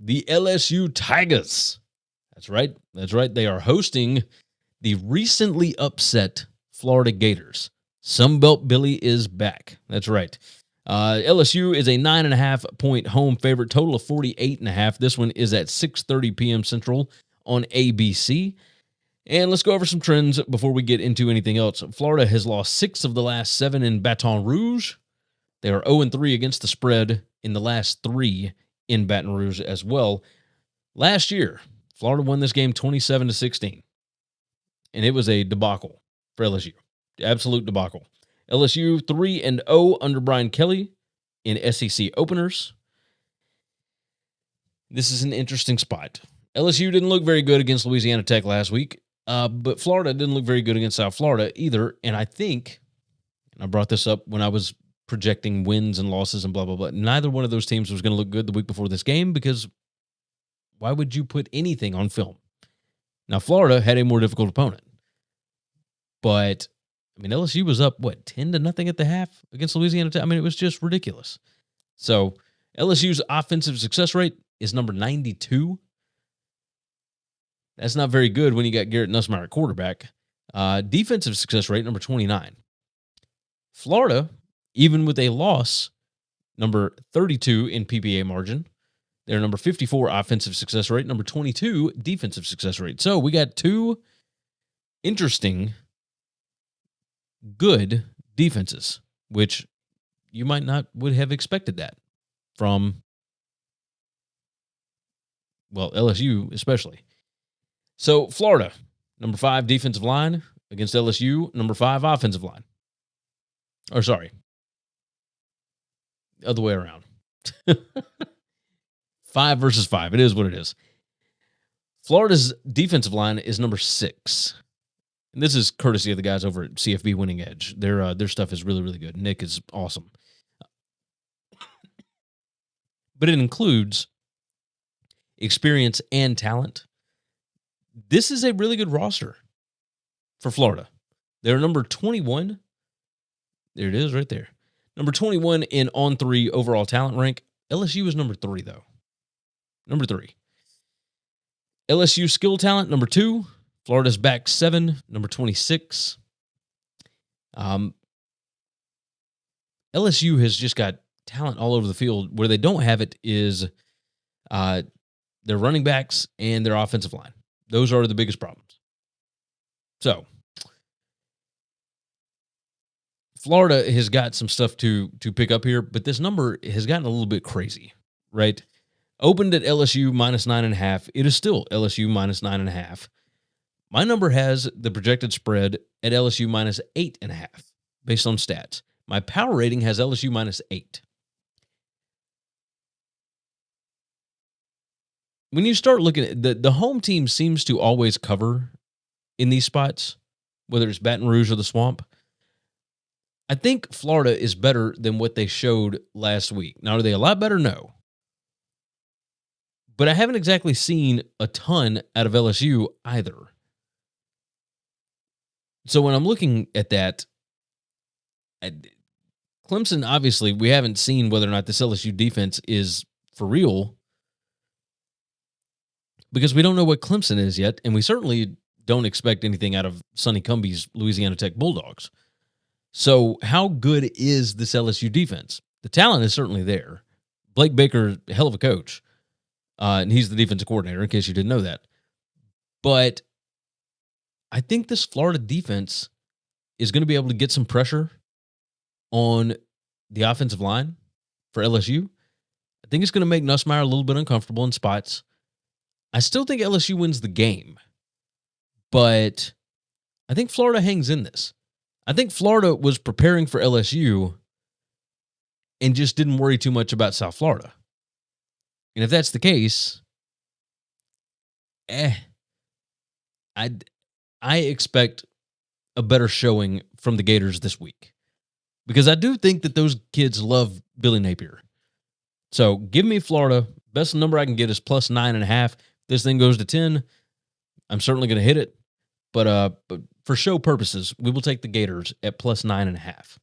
the LSU Tigers. That's right. That's right. They are hosting the recently upset Florida Gators. Sunbelt Billy is back. That's right. LSU is a 9.5-point home favorite, total of 48.5. This one is at 6:30 p.m. Central on ABC. And let's go over some trends before we get into anything else. Florida has lost 6 of the last 7 in Baton Rouge. They are 0-3 against the spread in the last 3 in Baton Rouge as well. Last year, Florida won this game 27-16. And it was a debacle for LSU. Absolute debacle. LSU 3-0 under Brian Kelly in SEC openers. This is an interesting spot. LSU didn't look very good against Louisiana Tech last week, but Florida didn't look very good against South Florida either. And I think, and I brought this up when I was projecting wins and losses and blah, blah, blah, neither one of those teams was going to look good the week before this game, because why would you put anything on film? Now, Florida had a more difficult opponent, but I mean, LSU was up, 10-0 at the half against Louisiana Tech? I mean, it was just ridiculous. So LSU's offensive success rate is number 92. That's not very good when you got Garrett Nussmeier at quarterback. Defensive success rate, number 29. Florida, even with a loss, number 32 in PPA margin. They're number 54 offensive success rate, number 22 defensive success rate. So we got 2 interesting, good defenses, which you might not would have expected that from, LSU especially. So Florida, number 5 defensive line against LSU, number 5 offensive line. Or sorry, other way around. 5 versus 5. It is what it is. Florida's defensive line is number 6. And this is courtesy of the guys over at CFB Winning Edge. Their stuff is really, really good. Nick is awesome. But it includes experience and talent. This is a really good roster for Florida. They're number 21. There it is right there. Number 21 in on-3 overall talent rank. LSU is number 3, though. Number 3. LSU skill talent, number 2. Florida's back 7, number 26. LSU has just got talent all over the field. Where they don't have it is their running backs and their offensive line. Those are the biggest problems. So, Florida has got some stuff to pick up here, but this number has gotten a little bit crazy, right? Opened at LSU minus 9.5. It is still LSU minus 9.5. My number has the projected spread at LSU minus 8.5 based on stats. My power rating has LSU minus 8. When you start looking at the home team seems to always cover in these spots, whether it's Baton Rouge or the Swamp. I think Florida is better than what they showed last week. Now, are they a lot better? No. But I haven't exactly seen a ton out of LSU either. So when I'm looking at that, Clemson, obviously, we haven't seen whether or not this LSU defense is for real because we don't know what Clemson is yet, and we certainly don't expect anything out of Sonny Cumbie's Louisiana Tech Bulldogs. So how good is this LSU defense? The talent is certainly there. Blake Baker, hell of a coach, and he's the defensive coordinator, in case you didn't know that. But I think this Florida defense is going to be able to get some pressure on the offensive line for LSU. I think it's going to make Nussmeier a little bit uncomfortable in spots. I still think LSU wins the game, but I think Florida hangs in this. I think Florida was preparing for LSU and just didn't worry too much about South Florida. And if that's the case, I expect a better showing from the Gators this week because I do think that those kids love Billy Napier. So give me Florida. Best number I can get is plus 9.5. This thing goes to 10. I'm certainly going to hit it. But for show purposes, we will take the Gators at plus 9.5.